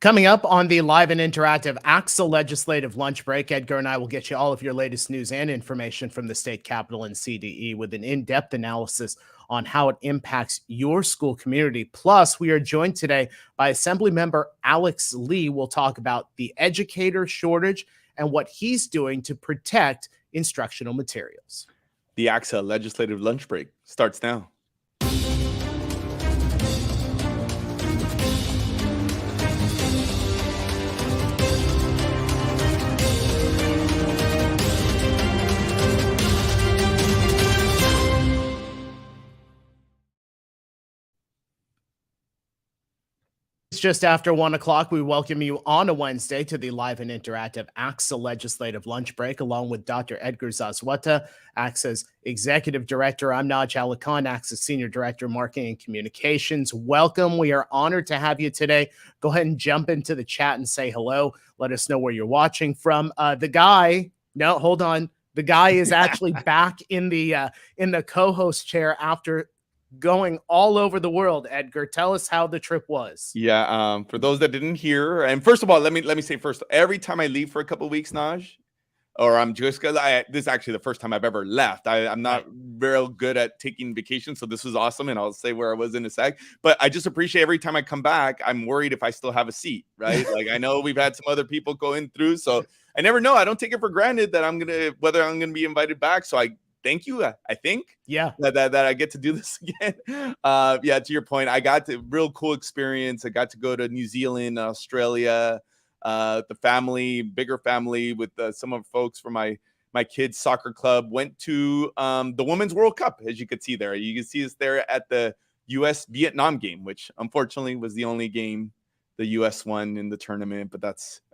Coming up on the live and interactive ACSA legislative lunch break, Edgar and I will get you all of your latest news and information from the state capitol and CDE with an in-depth analysis on how it impacts your school community. Plus, we are joined today by Assemblymember Alex Lee. We'll talk about the educator shortage and what he's doing to protect instructional materials. The ACSA legislative lunch break starts now. It's just after 1 o'clock. We welcome you on a Wednesday to the live and interactive ACSA legislative lunch break, along with Dr. Edgar Zazwata, ACSA's executive director. I'm Naj Alikhan, ACSA's senior director of marketing and communications. Welcome. We are honored to have you today. Go ahead and jump into the chat and say hello. Let us know where you're watching from. The guy is actually back in the co-host chair after going all over the world. Edgar, tell us how the trip was. Yeah, for those that didn't hear, and first of all, let me say first, every time I leave for a couple of weeks, Naj, or I'm just because this is actually the first time I've ever left. I'm not real good at taking vacation, so this was awesome, and I'll say where I was in a sec. But I just appreciate every time I come back, I'm worried if I still have a seat, right? Like I know we've had some other people going through, so I never know. I don't take it for granted that whether I'm gonna be invited back. So thank you. I think, that I get to do this again. To your point, I got to real cool experience. I got to go to New Zealand, Australia, the bigger family with some of the folks from my kids' soccer club. Went to the Women's World Cup, as you could see there. You can see us there at the U.S. Vietnam game, which unfortunately was the only game the U.S. won in the tournament, but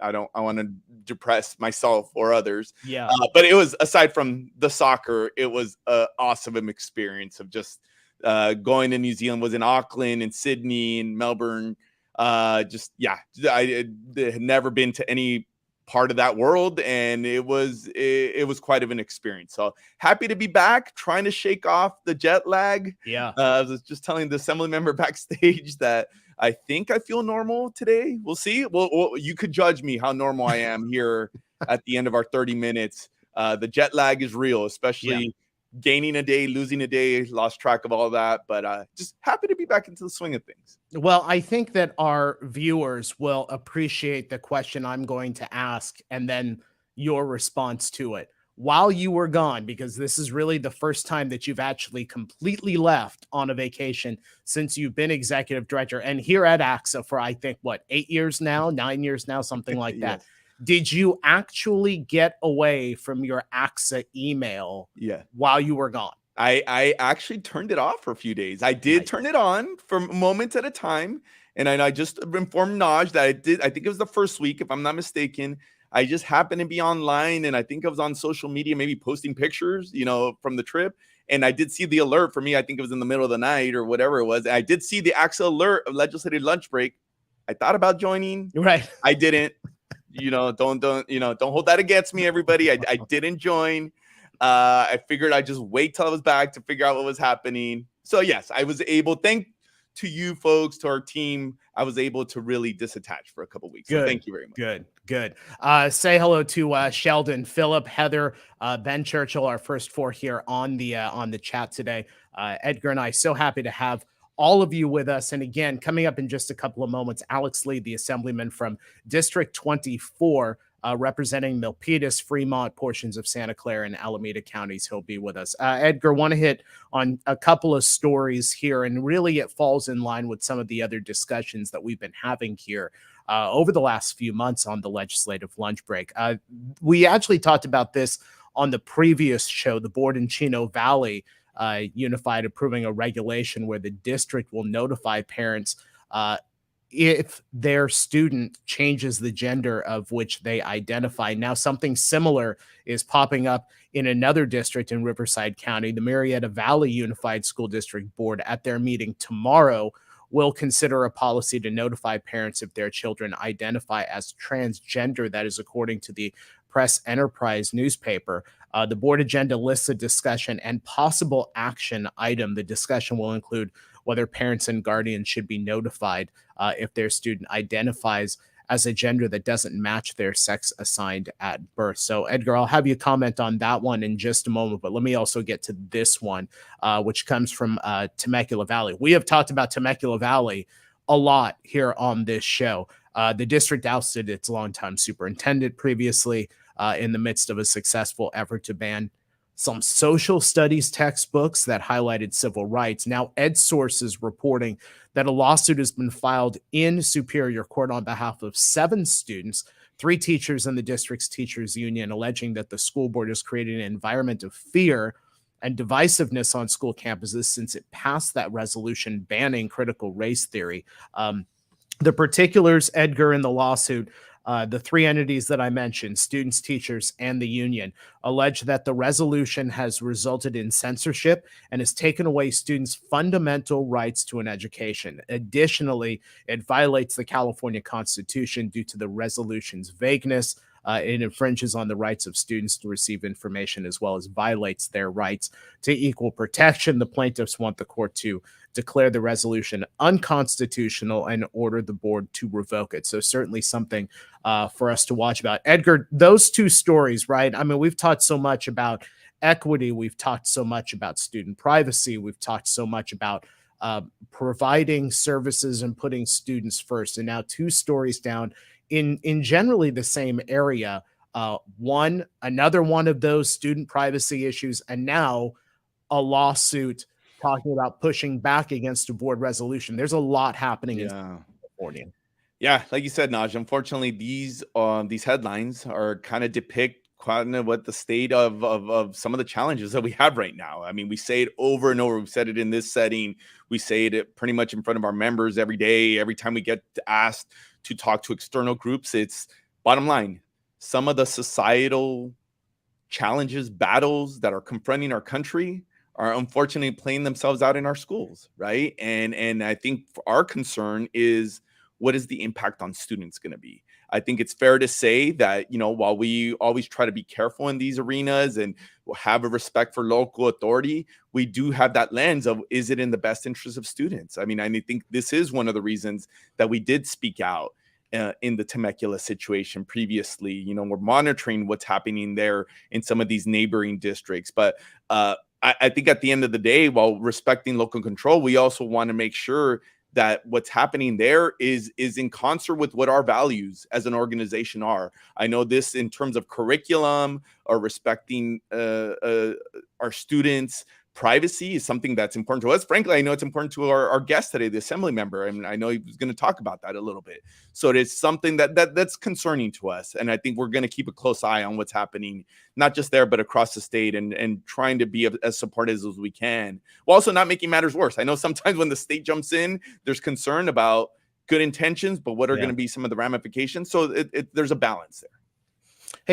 I want to depress myself or others. Yeah. But it was, aside from the soccer, it was an awesome experience of just going to New Zealand. Was in Auckland and Sydney and Melbourne. I had never been to any part of that world, and it was quite of an experience. So happy to be back, trying to shake off the jet lag. I was just telling the assembly member backstage that I think I feel normal today. We'll see. Well, you could judge me how normal I am here at the end of our 30 minutes. The jet lag is real, especially gaining a day, losing a day, lost track of all that. But just happy to be back into the swing of things. Well, I think that our viewers will appreciate the question I'm going to ask and then your response to it. While you were gone, because this is really the first time that you've actually completely left on a vacation since you've been executive director and here at ACSA for, I think, 8 years now, 9 years now, something like that. Yes. Did you actually get away from your ACSA email while you were gone? I actually turned it off for a few days. I did turn it on for moments at a time. And I just informed Naj that I think it was the first week, if I'm not mistaken. I just happened to be online, and I think I was on social media, maybe posting pictures, from the trip. And I did see the alert for me. I think it was in the middle of the night or whatever it was. I did see the ACSA alert of legislative lunch break. I thought about joining. Right. I didn't. Don't hold that against me, everybody. I didn't join. I figured I'd just wait till I was back to figure out what was happening. So yes, I was able, thank to you folks, to our team, I was able to really disattach for a couple weeks. Good. So thank you very much. Good. Say hello to Sheldon, Philip, Heather, Ben Churchill, our first four here on the chat today. Edgar and I, so happy to have all of you with us. And again, coming up in just a couple of moments, Alex Lee, the assemblyman from District 24, representing Milpitas, Fremont, portions of Santa Clara, and Alameda counties. He'll be with us. Edgar, want to hit on a couple of stories here, and really it falls in line with some of the other discussions that we've been having here over the last few months on the legislative lunch break. We actually talked about this on the previous show. The board in Chino Valley Unified approving a regulation where the district will notify parents if their student changes the gender of which they identify. Now, something similar is popping up in another district in Riverside County. The Marietta Valley Unified School District Board, at their meeting tomorrow, will consider a policy to notify parents if their children identify as transgender. That is according to the Press Enterprise newspaper. The board agenda lists a discussion and possible action item. The discussion will include whether parents and guardians should be notified if their student identifies as a gender that doesn't match their sex assigned at birth. So, Edgar, I'll have you comment on that one in just a moment, but let me also get to this one, which comes from Temecula Valley. We have talked about Temecula Valley a lot here on this show. The district ousted its longtime superintendent previously in the midst of a successful effort to ban some social studies textbooks that highlighted civil rights. Now, EdSource is reporting that a lawsuit has been filed in Superior Court on behalf of 7 students, 3 teachers, and the district's teachers union, alleging that the school board has created an environment of fear and divisiveness on school campuses since it passed that resolution banning critical race theory. The particulars, Edgar, in the lawsuit, the 3 entities that I mentioned, students, teachers, and the union, allege that the resolution has resulted in censorship and has taken away students' fundamental rights to an education. Additionally, it violates the California Constitution due to the resolution's vagueness. It infringes on the rights of students to receive information as well as violates their rights to equal protection. The plaintiffs want the court to declare the resolution unconstitutional and order the board to revoke it. So certainly something for us to watch about. Edgar, those 2 stories, right? I mean, we've talked so much about equity. We've talked so much about student privacy. We've talked so much about providing services and putting students first. And now 2 stories down in generally the same area. Another one of those student privacy issues, and now a lawsuit talking about pushing back against a board resolution. There's a lot happening in California. Yeah, like you said, Naj, unfortunately, these headlines are kind of depict kind of what the state of some of the challenges that we have right now. I mean, we say it over and over. We've said it in this setting. We say it pretty much in front of our members every day. Every time we get asked to talk to external groups, it's bottom line. Some of the societal challenges, battles that are confronting our country are unfortunately playing themselves out in our schools, right? And I think our concern is, what is the impact on students going to be? I think it's fair to say that, while we always try to be careful in these arenas and have a respect for local authority, we do have that lens of, is it in the best interest of students? I mean, I think this is one of the reasons that we did speak out in the Temecula situation previously. We're monitoring what's happening there in some of these neighboring districts. But I think at the end of the day, while respecting local control, we also want to make sure that what's happening there is in concert with what our values as an organization are. I know this in terms of curriculum or respecting our students' privacy is something that's important to us. Frankly, I know it's important to our guest today, the assembly member, and I know he was going to talk about that a little bit. So it is something that's concerning to us, and I think we're going to keep a close eye on what's happening, not just there, but across the state, and trying to be as supportive as we can, while also not making matters worse. I know sometimes when the state jumps in, there's concern about good intentions, but what are going to be some of the ramifications? So there's a balance there.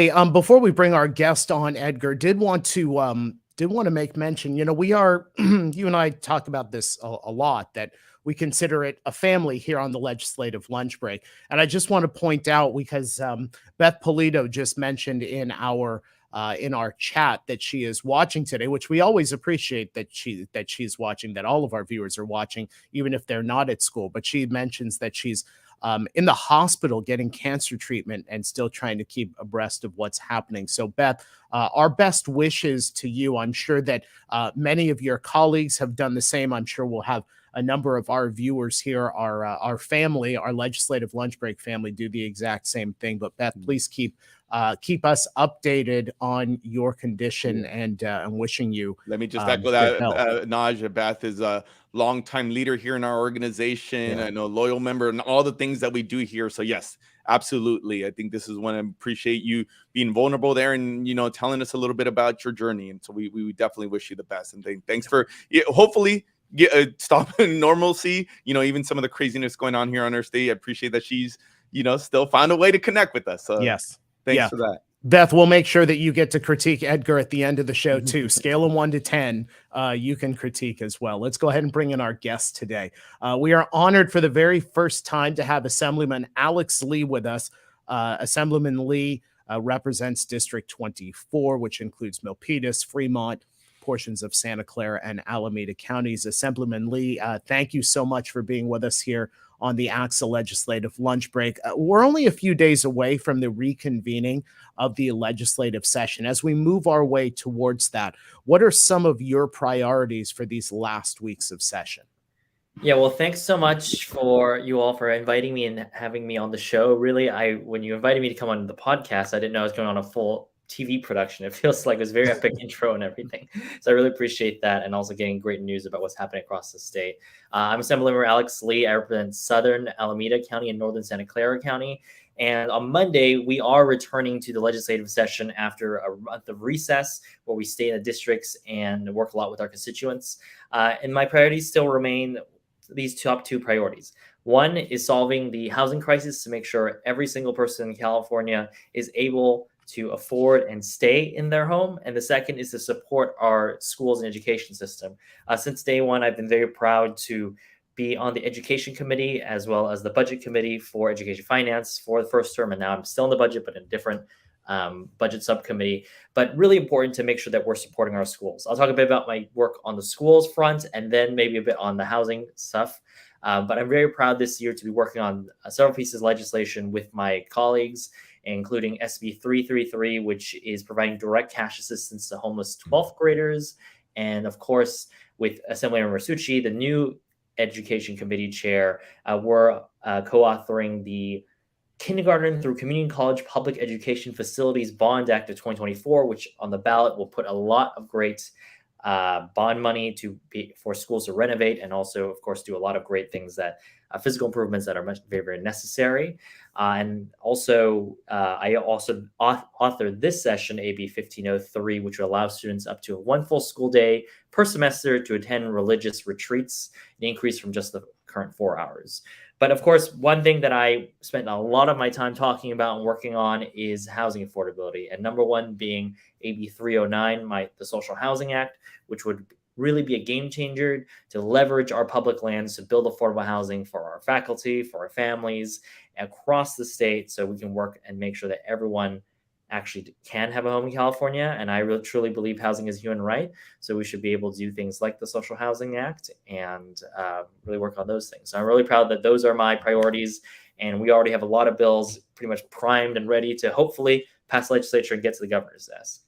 Hey, before we bring our guest on, Edgar, did want to make mention, we are, you and I talk about this a lot, that we consider it a family here on the legislative lunch break. And I just want to point out, because Beth Polito just mentioned in our chat that she is watching today, which we always appreciate that she's watching, that all of our viewers are watching, even if they're not at school. But she mentions that she's in the hospital getting cancer treatment and still trying to keep abreast of what's happening. So, Beth, our best wishes to you. I'm sure that many of your colleagues have done the same. I'm sure we'll have a number of our viewers here, our family, our legislative lunch break family, do the exact same thing. But Beth, please keep us updated on your condition, and wishing you. Let me just echo that, Naj. Beth is a longtime leader here in our organization. I know, loyal member, and all the things that we do here. So yes, absolutely. I think this is one. I appreciate you being vulnerable there, and telling us a little bit about your journey. And so we definitely wish you the best. And thanks for hopefully stopping normalcy. Even some of the craziness going on here on our state. I appreciate that she's still found a way to connect with us. So yes. Thanks for that. Beth, we'll make sure that you get to critique Edgar at the end of the show too. Scale of 1 to 10, you can critique as well. Let's go ahead and bring in our guest today. We are honored for the very first time to have Assemblyman Alex Lee with us. Assemblyman Lee represents District 24, which includes Milpitas, Fremont, portions of Santa Clara, and Alameda counties. Assemblyman Lee, thank you so much for being with us here on the ACSA legislative lunch break. We're only a few days away from the reconvening of the legislative session. As we move our way towards that, what are some of your priorities for these last weeks of session? Yeah, well, thanks so much for you all for inviting me and having me on the show. Really, when you invited me to come on the podcast, I didn't know I was going on a full TV production. It feels like it was a very epic intro and everything. So I really appreciate that, and also getting great news about what's happening across the state. I'm Assemblymember Alex Lee. I represent Southern Alameda County and Northern Santa Clara County. And on Monday, we are returning to the legislative session after a month of recess where we stay in the districts and work a lot with our constituents. And my priorities still remain these top two priorities. One is solving the housing crisis to make sure every single person in California is able to afford and stay in their home. And the second is to support our schools and education system. Since day one, I've been very proud to be on the education committee as well as the budget committee for education finance for the first term. And now I'm still in the budget, but in a different budget subcommittee, but really important to make sure that we're supporting our schools. I'll talk a bit about my work on the schools front and then maybe a bit on the housing stuff. But I'm very proud this year to be working on several pieces of legislation with my colleagues, including SB 333, which is providing direct cash assistance to homeless 12th graders. And of course, with Assemblymember Suchi, the new education committee chair, we're co-authoring the Kindergarten through Community College Public Education Facilities Bond Act of 2024, which on the ballot will put a lot of great bond money for schools to renovate and also, of course, do a lot of great things physical improvements that are very, very necessary. And also, I also authored this session, AB 1503, which will allow students up to one full school day per semester to attend religious retreats, an increase from just the current 4 hours. But of course, one thing that I spent a lot of my time talking about and working on is housing affordability. And number one being AB 309, the Social Housing Act, which would really be a game changer to leverage our public lands to build affordable housing for our faculty, for our families across the state, so we can work and make sure that everyone actually can have a home in California. And I really truly believe housing is a human right. So we should be able to do things like the Social Housing Act and really work on those things. So I'm really proud that those are my priorities. And we already have a lot of bills pretty much primed and ready to hopefully pass legislature and get to the governor's desk.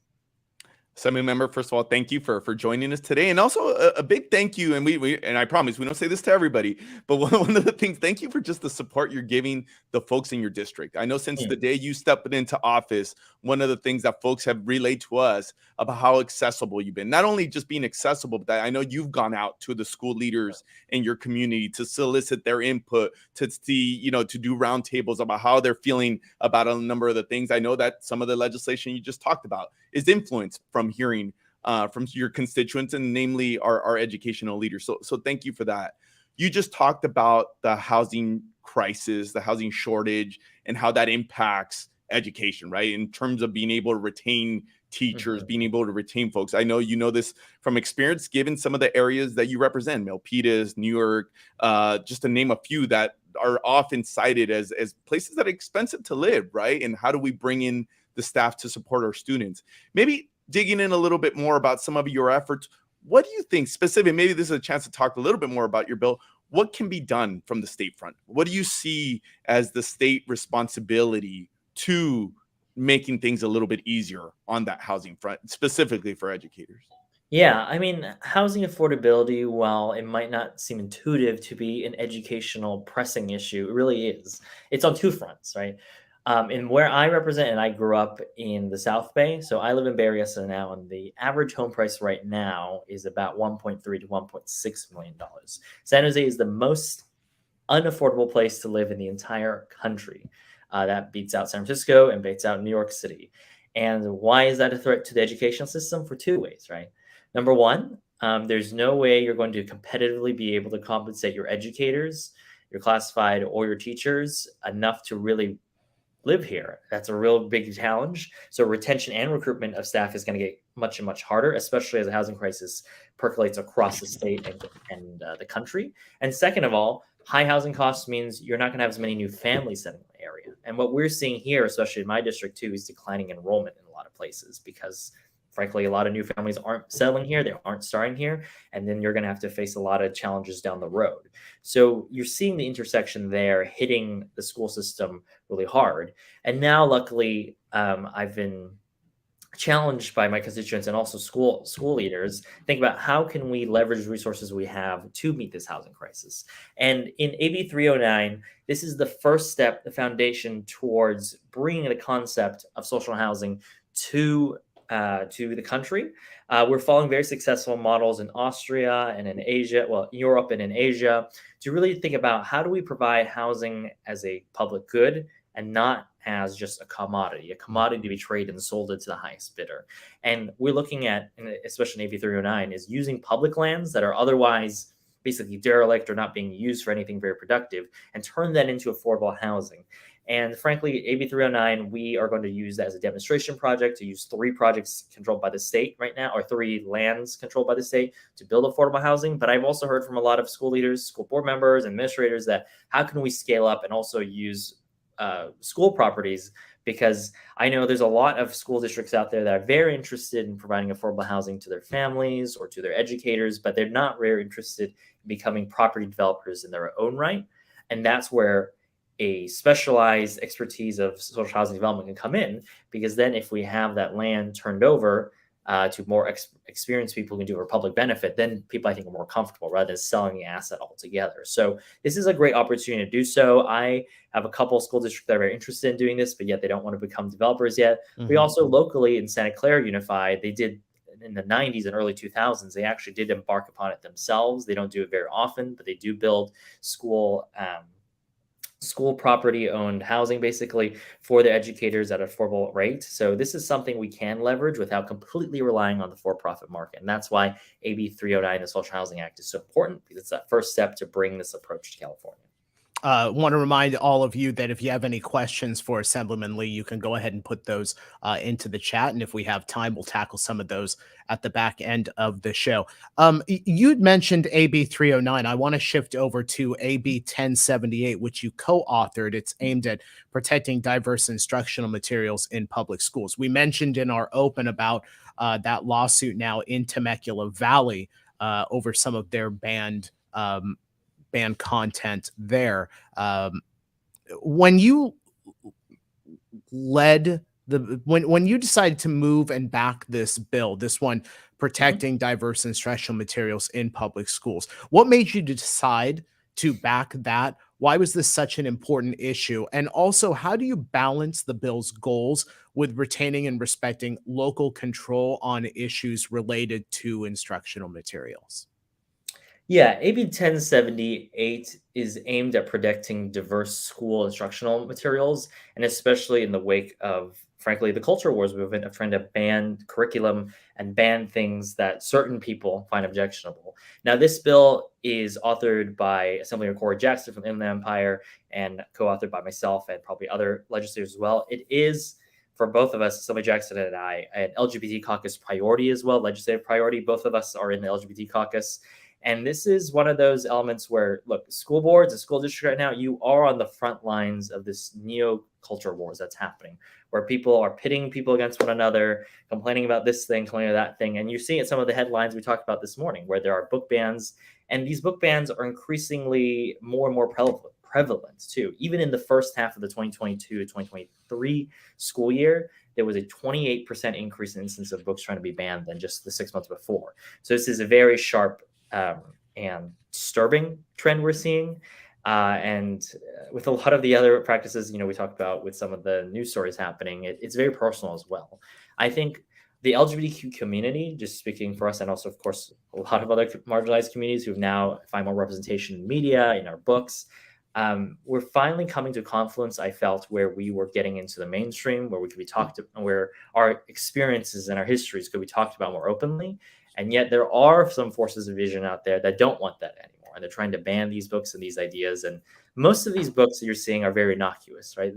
Assemblymember, first of all, thank you for joining us today, and also a big thank you. And we and I promise we don't say this to everybody, but one of the things, thank you for just the support you're giving the folks in your district. I know since the day you stepped into office, one of the things that folks have relayed to us about how accessible you've been. Not only just being accessible, but I know you've gone out to the school leaders in your community to solicit their input, to see, to do roundtables about how they're feeling about a number of the things. I know that some of the legislation you just talked about is influenced from hearing from your constituents, and namely our educational leaders. So thank you for that. You just talked about the housing crisis, the housing shortage, and how that impacts education, right? In terms of being able to retain teachers, being able to retain folks. I know you know this from experience, given some of the areas that you represent, Milpitas, New York, just to name a few that are often cited as places that are expensive to live, right? And how do we bring in the staff to support our students? Maybe digging in a little bit more about some of your efforts. What do you think specifically? Maybe this is a chance to talk a little bit more about your bill. What can be done from the state front? What do you see as the state responsibility to making things a little bit easier on that housing front, specifically for educators? Yeah, I mean, housing affordability, while it might not seem intuitive to be an educational pressing issue, it really is. It's on two fronts, right? And where I represent, and I grew up in the South Bay, so I live in Bay Area now, and the average home price right now is about $1.3 to $1.6 million. San Jose is the most unaffordable place to live in the entire country. That beats out San Francisco and beats out New York City. And why is that a threat to the educational system? For two ways, right? Number one, there's no way you're going to competitively be able to compensate your educators, your classified, or your teachers enough to really live here. That's a real big challenge. So retention and recruitment of staff is going to get much and much harder, especially as the housing crisis percolates across the state and the country. And second of all, high housing costs means you're not going to have as many new families in the area. And what we're seeing here, especially in my district too, is declining enrollment in a lot of places because frankly, a lot of new families aren't settling here, they aren't starting here, and then you're going to have to face a lot of challenges down the road. So you're seeing the intersection there hitting the school system really hard. And now, luckily, I've been challenged by my constituents and also school leaders think about how can we leverage resources we have to meet this housing crisis. And in AB 309, this is the first step, the foundation towards bringing the concept of social housing to the country. We're following very successful models in Austria and in Asia, well, Europe and in Asia, to really think about how do we provide housing as a public good and not as just a commodity to be traded and sold it to the highest bidder. And we're looking at, especially in AB 309, is using public lands that are otherwise basically derelict or not being used for anything very productive and turn that into affordable housing. And frankly, AB 309, we are going to use that as a demonstration project to use 3 projects controlled by the state right now, or 3 lands controlled by the state to build affordable housing. But I've also heard from a lot of school leaders, school board members, administrators that how can we scale up and also use school properties, because I know there's a lot of school districts out there that are very interested in providing affordable housing to their families or to their educators, but they're not very interested in becoming property developers in their own right. And that's where a specialized expertise of social housing development can come in, because then if we have that land turned over to more experienced people who can do it for public benefit, then people I think are more comfortable rather than selling the asset altogether. So this is a great opportunity to do so. I have a couple of school districts that are very interested in doing this, but yet they don't want to become developers yet. Mm-hmm. We also locally in Santa Clara Unified, they did in the 90s and early 2000s, they actually did embark upon it themselves. They don't do it very often, but they do build school property owned housing basically for the educators at an affordable rate. So this is something we can leverage without completely relying on the for-profit market. And that's why AB 309, the Social Housing Act, is so important, because it's that first step to bring this approach to California. Want to remind all of you that if you have any questions for Assemblyman Lee, you can go ahead and put those into the chat. And if we have time, we'll tackle some of those at the back end of the show. You'd mentioned AB 309. I want to shift over to AB 1078, which you co-authored. It's aimed at protecting diverse instructional materials in public schools. We mentioned in our open about that lawsuit now in Temecula Valley over some of their banned content there. When you when you decided to move and back this bill, this one protecting diverse instructional materials in public schools, what made you decide to back that? Why was this such an important issue? And also, how do you balance the bill's goals with retaining and respecting local control on issues related to instructional materials? Yeah, AB 1078 is aimed at protecting diverse school instructional materials, and especially in the wake of, frankly, the culture wars movement of trying to ban curriculum and ban things that certain people find objectionable. Now, this bill is authored by Assemblymember Corey Jackson from Inland Empire and co-authored by myself and probably other legislators as well. It is, for both of us, Assembly Jackson and I, an LGBT caucus priority as well, legislative priority. Both of us are in the LGBT caucus. And this is one of those elements where, look, school boards and school districts right now, you are on the front lines of this neo-culture wars that's happening, where people are pitting people against one another, complaining about this thing, complaining about that thing. And you're seeing it some of the headlines we talked about this morning, where there are book bans. And these book bans are increasingly more and more prevalent too. Even in the first half of the 2022 to 2023 school year, there was a 28% increase in instances of books trying to be banned than just the 6 months before. So this is a very sharp and disturbing trend we're seeing. And with a lot of the other practices, we talked about with some of the news stories happening, it's very personal as well. I think the LGBTQ community, just speaking for us, and also, of course, a lot of other marginalized communities who now find more representation in media, in our books, we're finally coming to a confluence, I felt, where we were getting into the mainstream, where we could be talked to, where our experiences and our histories could be talked about more openly. And yet there are some forces of vision out there that don't want that anymore. And they're trying to ban these books and these ideas. And most of these books that you're seeing are very innocuous, right?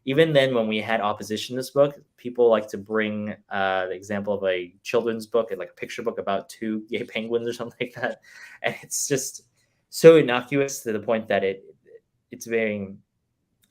Even then, when we had opposition to this book, people like to bring the example of a children's book and like a picture book about 2 gay penguins or something like that. And it's just so innocuous to the point that it's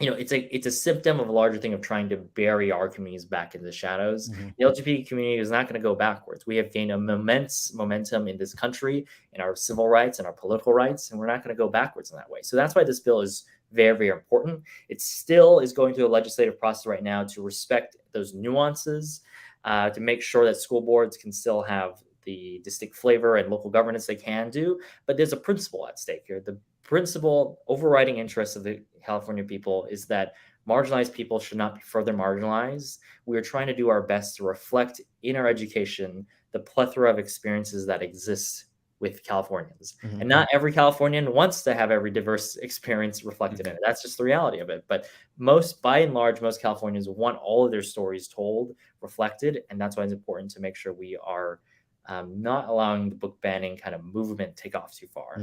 it's a symptom of a larger thing of trying to bury our communities back in the shadows. The LGBT community is not going to go backwards. We have gained an immense momentum in this country, in our civil rights and our political rights, and we're not going to go backwards in that way. So that's why this bill is very, very important. It still is going through a legislative process right now to respect those nuances, to make sure that school boards can still have the distinct flavor and local governance they can do. But there's a principle at stake here. The principle overriding interest of the California people is that marginalized people should not be further marginalized. We are trying to do our best to reflect in our education the plethora of experiences that exist with Californians. And not every Californian wants to have every diverse experience reflected in it. That's just the reality of it. But by and large, most Californians want all of their stories told, reflected. And that's why it's important to make sure we are not allowing the book banning kind of movement take off too far.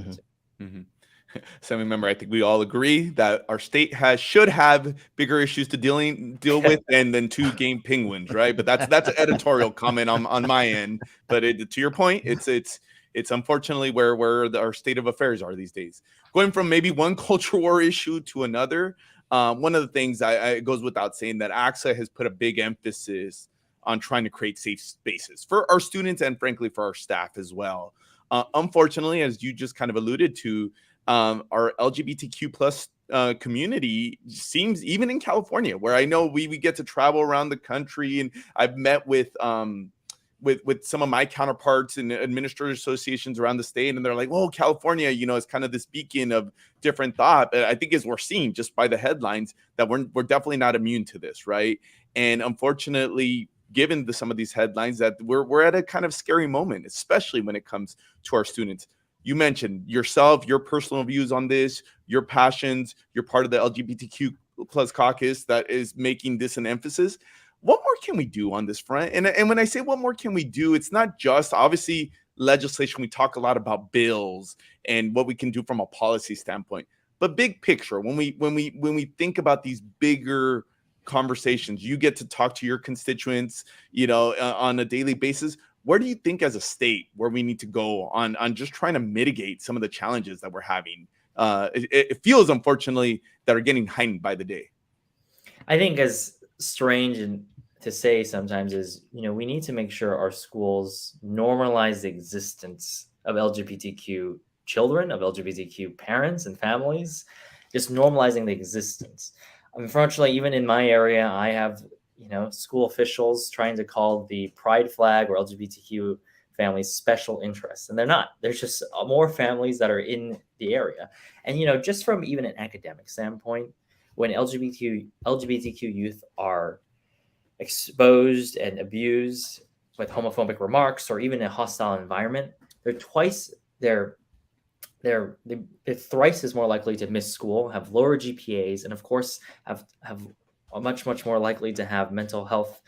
Assemblymember, I think we all agree that our state should have bigger issues to deal with than two game penguins, right? But that's an editorial comment on my end. But to your point, it's unfortunately where our state of affairs are these days. Going from maybe one culture war issue to another, one of the things it goes without saying that ACSA has put a big emphasis on trying to create safe spaces for our students and frankly for our staff as well. Unfortunately, as you just kind of alluded to, our LGBTQ plus community seems, even in California, where I know we get to travel around the country, and I've met with some of my counterparts in administrative associations around the state, and they're like, "Well, California, is kind of this beacon of different thought." I think as we're seeing just by the headlines that we're definitely not immune to this, right? And unfortunately, given some of these headlines, that we're at a kind of scary moment, especially when it comes to our students. You mentioned yourself, your personal views on this, your passions. You're part of the LGBTQ plus caucus that is making this an emphasis. What more can we do on this front? And when I say what more can we do, it's not just obviously legislation. We talk a lot about bills and what we can do from a policy standpoint, but big picture, when we think about these bigger conversations, you get to talk to your constituents, on a daily basis. Where do you think as a state where we need to go on just trying to mitigate some of the challenges that we're having? It feels, unfortunately, that are getting heightened by the day. I think as strange and to say sometimes is, we need to make sure our schools normalize the existence of LGBTQ children, of LGBTQ parents and families, just normalizing the existence. Unfortunately, even in my area, I have school officials trying to call the pride flag or LGBTQ families special interests, and they're not. There's just more families that are in the area. And just from even an academic standpoint, when LGBTQ youth are exposed and abused with homophobic remarks or even a hostile environment, they're thrice as more likely to miss school, have lower GPAs, and of course have much more likely to have mental health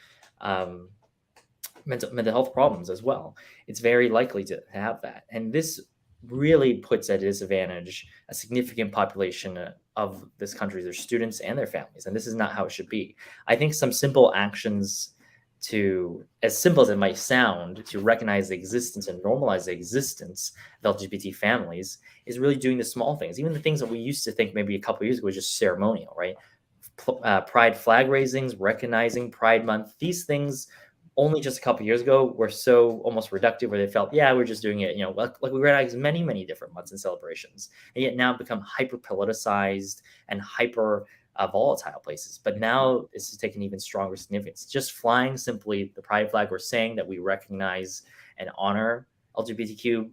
problems as well. It's very likely to have that, and this really puts at a disadvantage a significant population of this country, their students and their families, and this is not how it should be. I think some simple actions, as simple as it might sound, to recognize the existence and normalize the existence of LGBT families is really doing the small things, even the things that we used to think maybe a couple of years ago was just ceremonial, right? Pride flag raisings, recognizing Pride Month, these things only just a couple of years ago were so almost reductive, where they felt, we're just doing it, like we recognize many different months and celebrations, and yet now become hyper politicized and hyper volatile places. But now this is taking even stronger significance. Just flying simply the pride flag, we're saying that we recognize and honor LGBTQ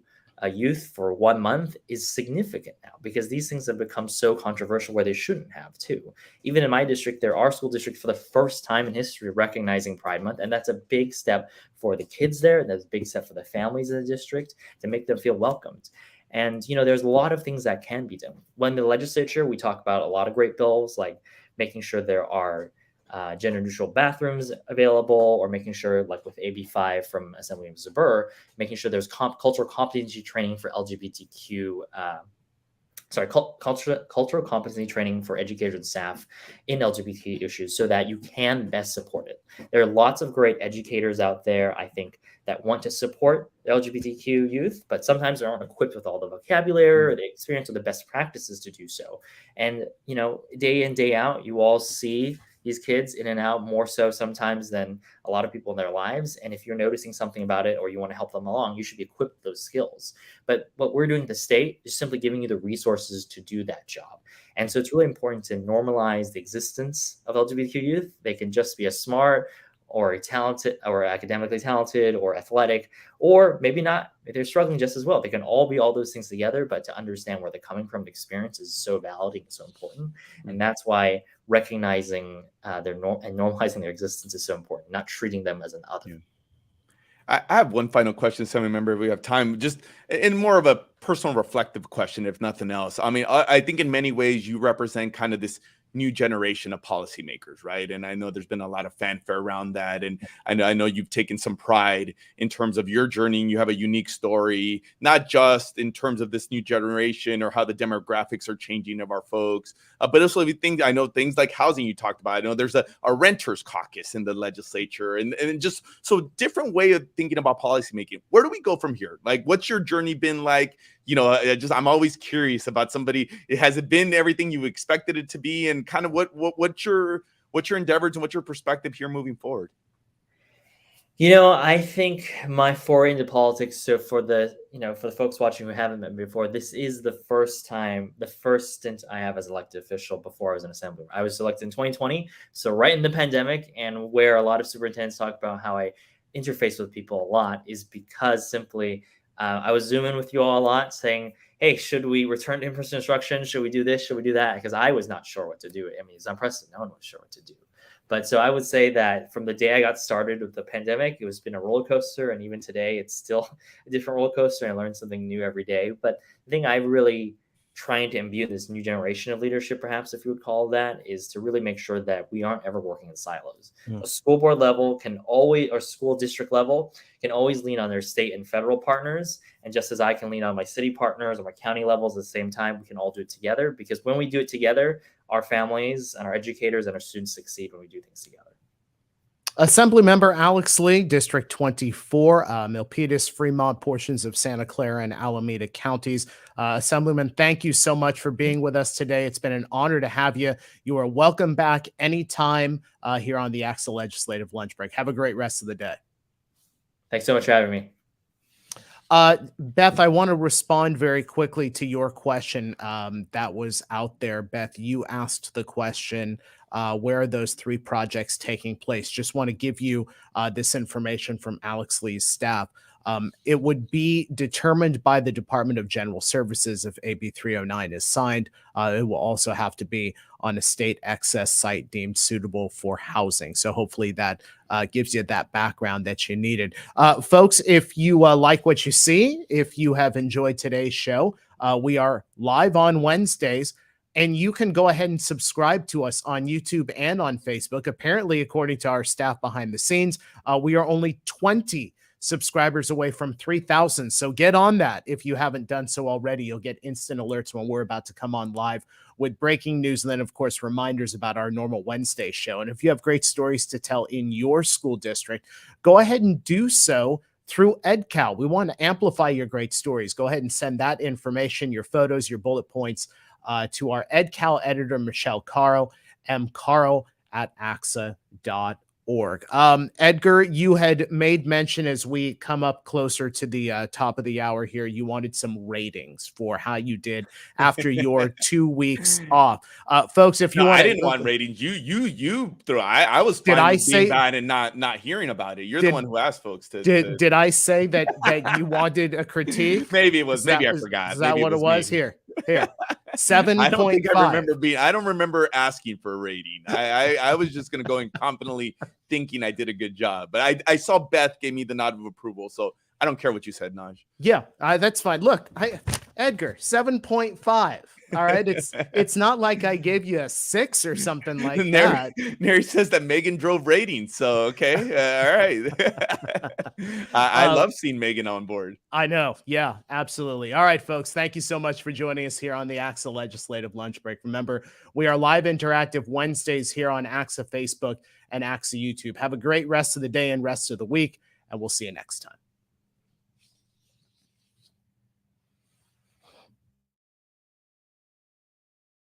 youth for 1 month is significant now, because these things have become so controversial where they shouldn't have too. Even in my district, there are school districts for the first time in history recognizing Pride Month, and that's a big step for the kids there, and that's a big step for the families in the district to make them feel welcomed. And there's a lot of things that can be done. When the legislature, we talk about a lot of great bills, like making sure there are gender neutral bathrooms available, or making sure, like with AB 5 from Assemblymember, making sure there's cultural competency training for LGBTQ cultural competency training for educators and staff in LGBT issues so that you can best support it. There are lots of great educators out there, I think, that want to support the LGBTQ youth, but sometimes they aren't equipped with all the vocabulary or the experience or the best practices to do so. And, day in, day out, you all see these kids in and out more so sometimes than a lot of people in their lives. And if you're noticing something about it or you want to help them along, you should be equipped with those skills. But what we're doing at the state is simply giving you the resources to do that job. And so it's really important to normalize the existence of LGBTQ youth. They can just be a smart or a talented or academically talented or athletic, or maybe not, if they're struggling just as well. They can all be all those things together, but to understand where they're coming from, the experience is so validating and so important. And that's why recognizing and normalizing their existence is so important, not treating them as an other. Yeah. I have one final question, Assemblymember, if we have time, just in more of a personal reflective question, if nothing else. I mean, I think in many ways you represent kind of this new generation of policymakers, right? And I know there's been a lot of fanfare around that. And I know you've taken some pride in terms of your journey, and you have a unique story, not just in terms of this new generation or how the demographics are changing of our folks, but also I know things like housing you talked about. I know there's a renters caucus in the legislature and just so different way of thinking about policymaking. Where do we go from here? Like, what's your journey been like? I'm always curious about somebody. Has it been everything you expected it to be, and kind of what's your endeavors and what's your perspective here moving forward? I think my foray into politics. So for the folks watching who haven't met me before, this is the first stint I have as elected official before I was an assemblyman. I was elected in 2020, so right in the pandemic, and where a lot of superintendents talk about how I interface with people a lot is because simply I was Zooming with you all a lot saying, hey, should we return to in-person instruction? Should we do this? Should we do that? Because I was not sure what to do. I mean, it's unprecedented. No one was sure what to do. But so I would say that from the day I got started with the pandemic, it's been a roller coaster. And even today, it's still a different roller coaster. And I learn something new every day. But the thing I really trying to imbue this new generation of leadership, perhaps if you would call that, is to really make sure that we aren't ever working in silos. A school board level or school district level can always lean on their state and federal partners. And just as I can lean on my city partners or my county levels at the same time, we can all do it together, because when we do it together, our families and our educators and our students succeed when we do things together. Assemblymember Alex Lee, District 24, Milpitas, Fremont, portions of Santa Clara and Alameda counties. Assemblyman, thank you so much for being with us today. It's been an honor to have you. You are welcome back anytime here on the ACSA Legislative Lunch Break. Have a great rest of the day. Thanks so much for having me. Beth, I want to respond very quickly to your question that was out there. Beth, you asked the question, where are those 3 projects taking place? Just want to give you this information from Alex Lee's staff. It would be determined by the Department of General Services if AB 309 is signed. It will also have to be on a state excess site deemed suitable for housing. So hopefully that gives you that background that you needed. Folks, if you like what you see, if you have enjoyed today's show, we are live on Wednesdays. And you can go ahead and subscribe to us on YouTube and on Facebook. Apparently, according to our staff behind the scenes, we are only 20 subscribers away from 3,000. So get on that. If you haven't done so already, you'll get instant alerts when we're about to come on live with breaking news. And then, of course, reminders about our normal Wednesday show. And if you have great stories to tell in your school district, go ahead and do so through EdCal. We want to amplify your great stories. Go ahead and send that information, your photos, your bullet points, to our EdCal editor, Michelle Caro, mcaro@axa.org. Edgar, you had made mention as we come up closer to the top of the hour here, you wanted some ratings for how you did after your 2 weeks off. Folks, if you want, I didn't want ratings. You threw. I was fine with being bad and not hearing about it. You're the one who asked folks to. Did I say that you wanted a critique? Maybe it was. Maybe I forgot. Is that maybe what it was? Here. 7.5. I don't think I don't remember asking for a rating. I was just going to go in confidently thinking I did a good job. But I saw Beth gave me the nod of approval. So I don't care what you said, Naj. Yeah, that's fine. Look, Edgar, 7.5. All right. It's not like I gave you a 6 or something like Neri, that. Neri says that Megan drove ratings. So, okay. All right. I love seeing Megan on board. I know. Yeah, absolutely. All right, folks. Thank you so much for joining us here on the ACSA Legislative Lunch Break. Remember, we are live interactive Wednesdays here on ACSA Facebook and ACSA YouTube. Have a great rest of the day and rest of the week, and we'll see you next time.